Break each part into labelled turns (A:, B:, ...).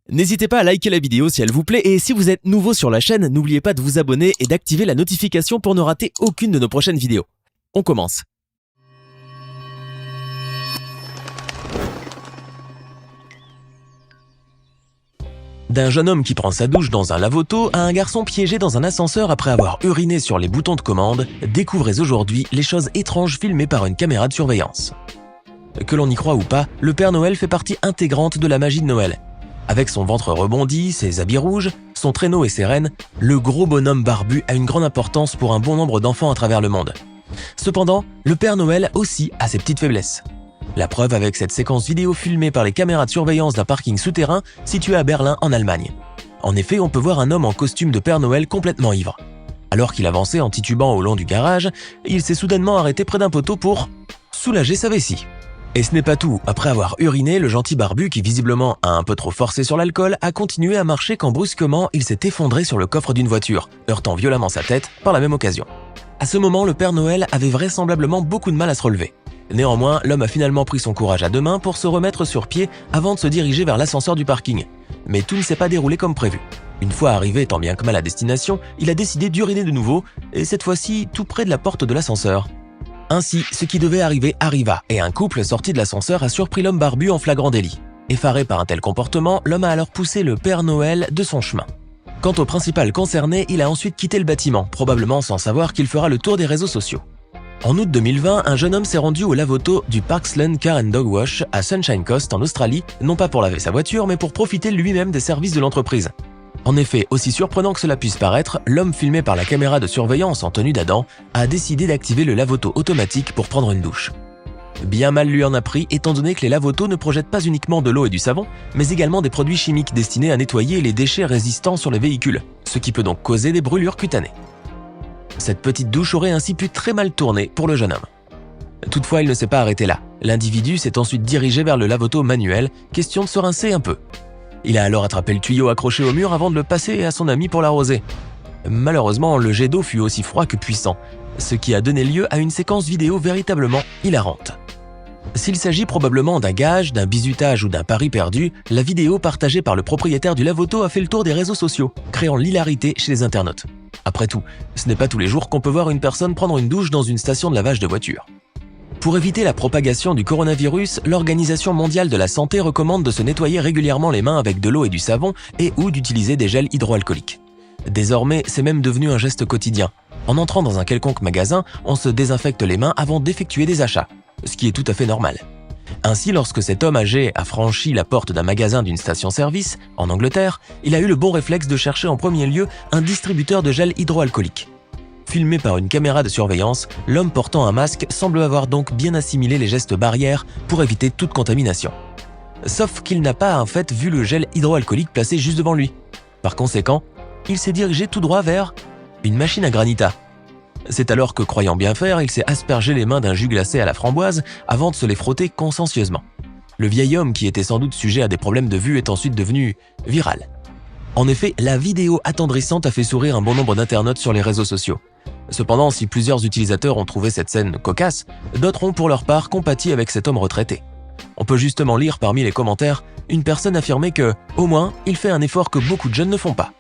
A: N'hésitez pas à liker la vidéo si elle vous plaît et si vous êtes nouveau sur la chaîne, n'oubliez pas de vous abonner et d'activer la notification pour ne rater aucune de nos prochaines vidéos. On commence. D'un jeune homme qui prend sa douche dans un lave-auto à un garçon piégé dans un ascenseur après avoir uriné sur les boutons de commande, découvrez aujourd'hui les choses étranges filmées par une caméra de surveillance. Que l'on y croit ou pas, le Père Noël fait partie intégrante de la magie de Noël. Avec son ventre rebondi, ses habits rouges, son traîneau et ses rennes, le gros bonhomme barbu a une grande importance pour un bon nombre d'enfants à travers le monde. Cependant, le Père Noël aussi a ses petites faiblesses. La preuve avec cette séquence vidéo filmée par les caméras de surveillance d'un parking souterrain situé à Berlin en Allemagne. En effet, on peut voir un homme en costume de Père Noël complètement ivre. Alors qu'il avançait en titubant au long du garage, il s'est soudainement arrêté près d'un poteau pour soulager sa vessie. Et ce n'est pas tout, après avoir uriné, le gentil barbu qui visiblement a un peu trop forcé sur l'alcool a continué à marcher quand brusquement il s'est effondré sur le coffre d'une voiture, heurtant violemment sa tête par la même occasion. À ce moment, le Père Noël avait vraisemblablement beaucoup de mal à se relever. Néanmoins, l'homme a finalement pris son courage à deux mains pour se remettre sur pied avant de se diriger vers l'ascenseur du parking. Mais tout ne s'est pas déroulé comme prévu. Une fois arrivé tant bien que mal à destination, il a décidé d'uriner de nouveau, et cette fois-ci tout près de la porte de l'ascenseur. Ainsi, ce qui devait arriver arriva, et un couple sorti de l'ascenseur a surpris l'homme barbu en flagrant délit. Effaré par un tel comportement, l'homme a alors poussé le Père Noël de son chemin. Quant au principal concerné, il a ensuite quitté le bâtiment, probablement sans savoir qu'il fera le tour des réseaux sociaux. En août 2020, un jeune homme s'est rendu au lave-auto du Parkland Car and Dog Wash à Sunshine Coast en Australie, non pas pour laver sa voiture, mais pour profiter lui-même des services de l'entreprise. En effet, aussi surprenant que cela puisse paraître, l'homme filmé par la caméra de surveillance en tenue d'Adam a décidé d'activer le lave-auto automatique pour prendre une douche. Bien mal lui en a pris, étant donné que les lave-autos ne projettent pas uniquement de l'eau et du savon, mais également des produits chimiques destinés à nettoyer les déchets résistants sur les véhicules, ce qui peut donc causer des brûlures cutanées. Cette petite douche aurait ainsi pu très mal tourner pour le jeune homme. Toutefois, il ne s'est pas arrêté là. L'individu s'est ensuite dirigé vers le lave-auto manuel, question de se rincer un peu. Il a alors attrapé le tuyau accroché au mur avant de le passer à son ami pour l'arroser. Malheureusement, le jet d'eau fut aussi froid que puissant, ce qui a donné lieu à une séquence vidéo véritablement hilarante. S'il s'agit probablement d'un gage, d'un bizutage ou d'un pari perdu, la vidéo partagée par le propriétaire du lave-auto a fait le tour des réseaux sociaux, créant l'hilarité chez les internautes. Après tout, ce n'est pas tous les jours qu'on peut voir une personne prendre une douche dans une station de lavage de voiture. Pour éviter la propagation du coronavirus, l'Organisation mondiale de la santé recommande de se nettoyer régulièrement les mains avec de l'eau et du savon et ou d'utiliser des gels hydroalcooliques. Désormais, c'est même devenu un geste quotidien. En entrant dans un quelconque magasin, on se désinfecte les mains avant d'effectuer des achats, ce qui est tout à fait normal. Ainsi, lorsque cet homme âgé a franchi la porte d'un magasin d'une station-service, en Angleterre, il a eu le bon réflexe de chercher en premier lieu un distributeur de gel hydroalcoolique. Filmé par une caméra de surveillance, l'homme portant un masque semble avoir donc bien assimilé les gestes barrières pour éviter toute contamination. Sauf qu'il n'a pas en fait vu le gel hydroalcoolique placé juste devant lui. Par conséquent, il s'est dirigé tout droit vers une machine à granita. C'est alors que, croyant bien faire, il s'est aspergé les mains d'un jus glacé à la framboise avant de se les frotter consciencieusement. Le vieil homme, qui était sans doute sujet à des problèmes de vue, est ensuite devenu viral. En effet, la vidéo attendrissante a fait sourire un bon nombre d'internautes sur les réseaux sociaux. Cependant, si plusieurs utilisateurs ont trouvé cette scène cocasse, d'autres ont pour leur part compati avec cet homme retraité. On peut justement lire parmi les commentaires une personne affirmer que, au moins, il fait un effort que beaucoup de jeunes ne font pas.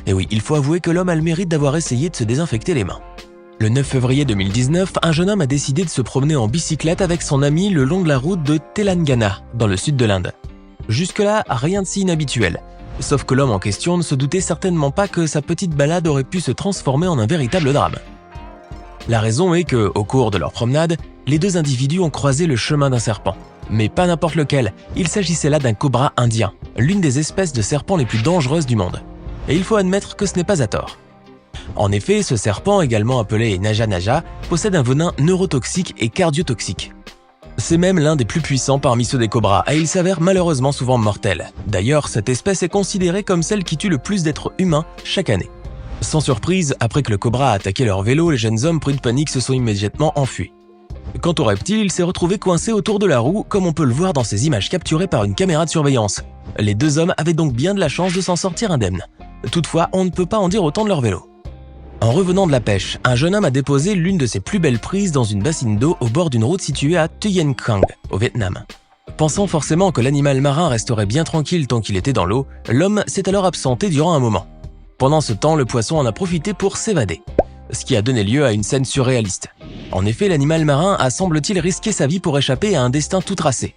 A: Et oui, il faut avouer que l'homme a le mérite d'avoir essayé de se désinfecter les mains. Le 9 février 2019, un jeune homme a décidé de se promener en bicyclette avec son ami le long de la route de Telangana, dans le sud de l'Inde. Jusque-là, rien de si inhabituel. Sauf que l'homme en question ne se doutait certainement pas que sa petite balade aurait pu se transformer en un véritable drame. La raison est que, au cours de leur promenade, les deux individus ont croisé le chemin d'un serpent. Mais pas n'importe lequel, il s'agissait là d'un cobra indien, l'une des espèces de serpents les plus dangereuses du monde. Et il faut admettre que ce n'est pas à tort. En effet, ce serpent, également appelé Naja Naja, possède un venin neurotoxique et cardiotoxique. C'est même l'un des plus puissants parmi ceux des cobras et il s'avère malheureusement souvent mortel. D'ailleurs, cette espèce est considérée comme celle qui tue le plus d'êtres humains chaque année. Sans surprise, après que le cobra a attaqué leur vélo, les jeunes hommes pris de panique se sont immédiatement enfuis. Quant au reptile, il s'est retrouvé coincé autour de la roue, comme on peut le voir dans ces images capturées par une caméra de surveillance. Les deux hommes avaient donc bien de la chance de s'en sortir indemnes. Toutefois, on ne peut pas en dire autant de leur vélo. En revenant de la pêche, un jeune homme a déposé l'une de ses plus belles prises dans une bassine d'eau au bord d'une route située à Tuy Anh Khang, au Vietnam. Pensant forcément que l'animal marin resterait bien tranquille tant qu'il était dans l'eau, l'homme s'est alors absenté durant un moment. Pendant ce temps, le poisson en a profité pour s'évader, ce qui a donné lieu à une scène surréaliste. En effet, l'animal marin a semble-t-il risqué sa vie pour échapper à un destin tout tracé.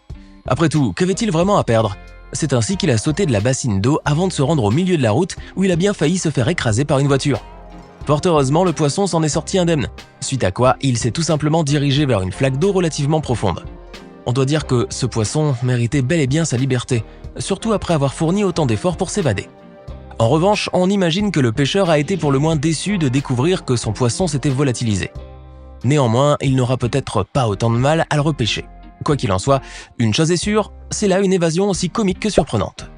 A: Après tout, qu'avait-il vraiment à perdre? C'est ainsi qu'il a sauté de la bassine d'eau avant de se rendre au milieu de la route où il a bien failli se faire écraser par une voiture. Fort heureusement, le poisson s'en est sorti indemne, suite à quoi il s'est tout simplement dirigé vers une flaque d'eau relativement profonde. On doit dire que ce poisson méritait bel et bien sa liberté, surtout après avoir fourni autant d'efforts pour s'évader. En revanche, on imagine que le pêcheur a été pour le moins déçu de découvrir que son poisson s'était volatilisé. Néanmoins, il n'aura peut-être pas autant de mal à le repêcher. Quoi qu'il en soit, une chose est sûre, c'est là une évasion aussi comique que surprenante.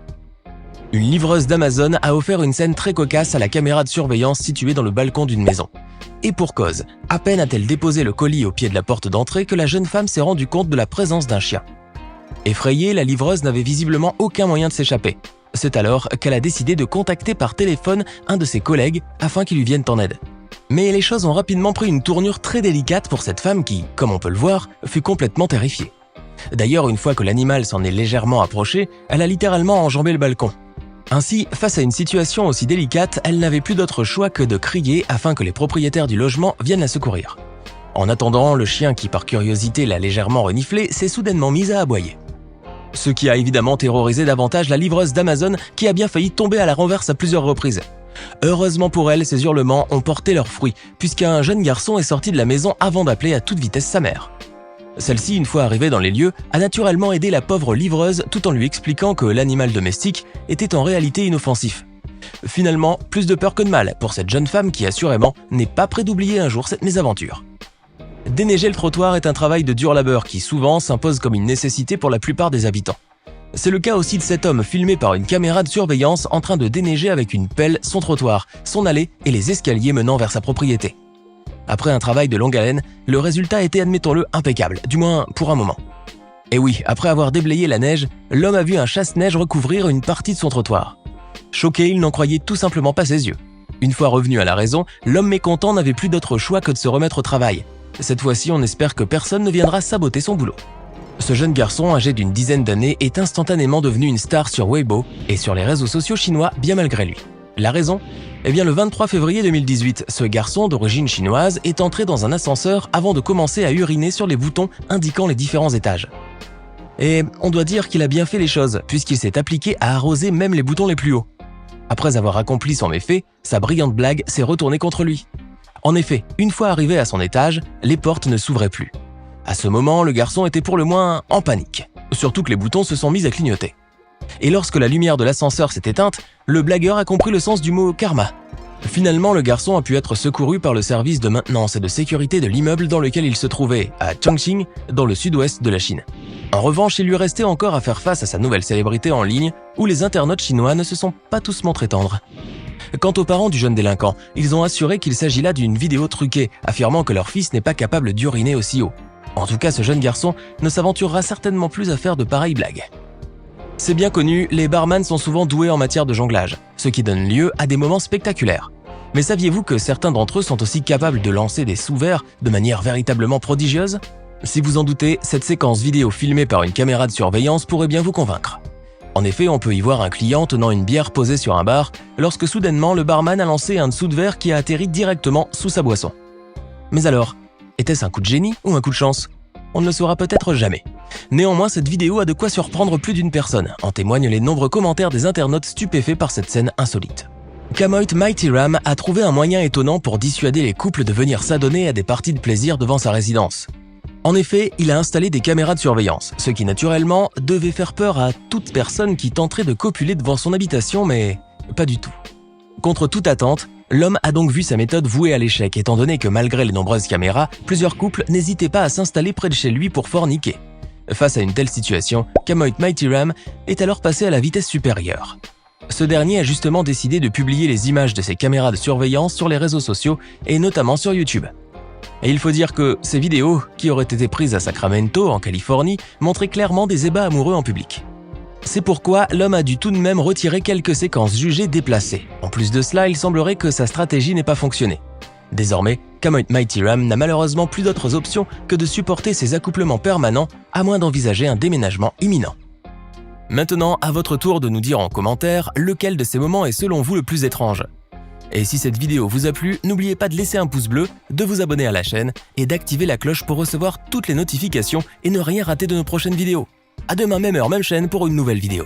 A: Une livreuse d'Amazon a offert une scène très cocasse à la caméra de surveillance située dans le balcon d'une maison. Et pour cause, à peine a-t-elle déposé le colis au pied de la porte d'entrée que la jeune femme s'est rendue compte de la présence d'un chien. Effrayée, la livreuse n'avait visiblement aucun moyen de s'échapper. C'est alors qu'elle a décidé de contacter par téléphone un de ses collègues afin qu'il lui vienne en aide. Mais les choses ont rapidement pris une tournure très délicate pour cette femme qui, comme on peut le voir, fut complètement terrifiée. D'ailleurs, une fois que l'animal s'en est légèrement approché, elle a littéralement enjambé le balcon. Ainsi, face à une situation aussi délicate, elle n'avait plus d'autre choix que de crier afin que les propriétaires du logement viennent la secourir. En attendant, le chien qui par curiosité l'a légèrement reniflé s'est soudainement mis à aboyer. Ce qui a évidemment terrorisé davantage la livreuse d'Amazon qui a bien failli tomber à la renverse à plusieurs reprises. Heureusement pour elle, ces hurlements ont porté leurs fruits puisqu'un jeune garçon est sorti de la maison avant d'appeler à toute vitesse sa mère. Celle-ci, une fois arrivée dans les lieux, a naturellement aidé la pauvre livreuse tout en lui expliquant que l'animal domestique était en réalité inoffensif. Finalement, plus de peur que de mal pour cette jeune femme qui assurément n'est pas près d'oublier un jour cette mésaventure. Déneiger le trottoir est un travail de dur labeur qui souvent s'impose comme une nécessité pour la plupart des habitants. C'est le cas aussi de cet homme filmé par une caméra de surveillance en train de déneiger avec une pelle son trottoir, son allée et les escaliers menant vers sa propriété. Après un travail de longue haleine, le résultat était, admettons-le, impeccable, du moins pour un moment. Et oui, après avoir déblayé la neige, l'homme a vu un chasse-neige recouvrir une partie de son trottoir. Choqué, il n'en croyait tout simplement pas ses yeux. Une fois revenu à la raison, l'homme mécontent n'avait plus d'autre choix que de se remettre au travail. Cette fois-ci, on espère que personne ne viendra saboter son boulot. Ce jeune garçon, âgé d'une dizaine d'années, est instantanément devenu une star sur Weibo et sur les réseaux sociaux chinois bien malgré lui. La raison ? Eh bien, le 23 février 2018, ce garçon d'origine chinoise est entré dans un ascenseur avant de commencer à uriner sur les boutons indiquant les différents étages. Et on doit dire qu'il a bien fait les choses, puisqu'il s'est appliqué à arroser même les boutons les plus hauts. Après avoir accompli son méfait, sa brillante blague s'est retournée contre lui. En effet, une fois arrivé à son étage, les portes ne s'ouvraient plus. À ce moment, le garçon était pour le moins en panique, surtout que les boutons se sont mis à clignoter. Et lorsque la lumière de l'ascenseur s'est éteinte, le blagueur a compris le sens du mot « karma ». Finalement, le garçon a pu être secouru par le service de maintenance et de sécurité de l'immeuble dans lequel il se trouvait, à Chongqing, dans le sud-ouest de la Chine. En revanche, il lui restait encore à faire face à sa nouvelle célébrité en ligne, où les internautes chinois ne se sont pas tous montrés tendres. Quant aux parents du jeune délinquant, ils ont assuré qu'il s'agit là d'une vidéo truquée, affirmant que leur fils n'est pas capable d'uriner aussi haut. En tout cas, ce jeune garçon ne s'aventurera certainement plus à faire de pareilles blagues. C'est bien connu, les barman sont souvent doués en matière de jonglage, ce qui donne lieu à des moments spectaculaires. Mais saviez-vous que certains d'entre eux sont aussi capables de lancer des sous-verres de manière véritablement prodigieuse ? Si vous en doutez, cette séquence vidéo filmée par une caméra de surveillance pourrait bien vous convaincre. En effet, on peut y voir un client tenant une bière posée sur un bar, lorsque soudainement le barman a lancé un dessous de verre qui a atterri directement sous sa boisson. Mais alors, était-ce un coup de génie ou un coup de chance ? On ne le saura peut-être jamais. Néanmoins, cette vidéo a de quoi surprendre plus d'une personne, en témoignent les nombreux commentaires des internautes stupéfaits par cette scène insolite. Kamoit Mighty Ram a trouvé un moyen étonnant pour dissuader les couples de venir s'adonner à des parties de plaisir devant sa résidence. En effet, il a installé des caméras de surveillance, ce qui naturellement devait faire peur à toute personne qui tenterait de copuler devant son habitation, mais pas du tout. Contre toute attente, l'homme a donc vu sa méthode vouée à l'échec, étant donné que malgré les nombreuses caméras, plusieurs couples n'hésitaient pas à s'installer près de chez lui pour forniquer. Face à une telle situation, Kamoit Mighty Ram est alors passé à la vitesse supérieure. Ce dernier a justement décidé de publier les images de ses caméras de surveillance sur les réseaux sociaux et notamment sur YouTube. Et il faut dire que ces vidéos, qui auraient été prises à Sacramento, en Californie, montraient clairement des ébats amoureux en public. C'est pourquoi l'homme a dû tout de même retirer quelques séquences jugées déplacées. En plus de cela, il semblerait que sa stratégie n'ait pas fonctionné. Désormais, Comet Mighty Ram n'a malheureusement plus d'autres options que de supporter ces accouplements permanents à moins d'envisager un déménagement imminent. Maintenant, à votre tour de nous dire en commentaire lequel de ces moments est selon vous le plus étrange. Et si cette vidéo vous a plu, n'oubliez pas de laisser un pouce bleu, de vous abonner à la chaîne et d'activer la cloche pour recevoir toutes les notifications et ne rien rater de nos prochaines vidéos. À demain, même heure, même chaîne pour une nouvelle vidéo.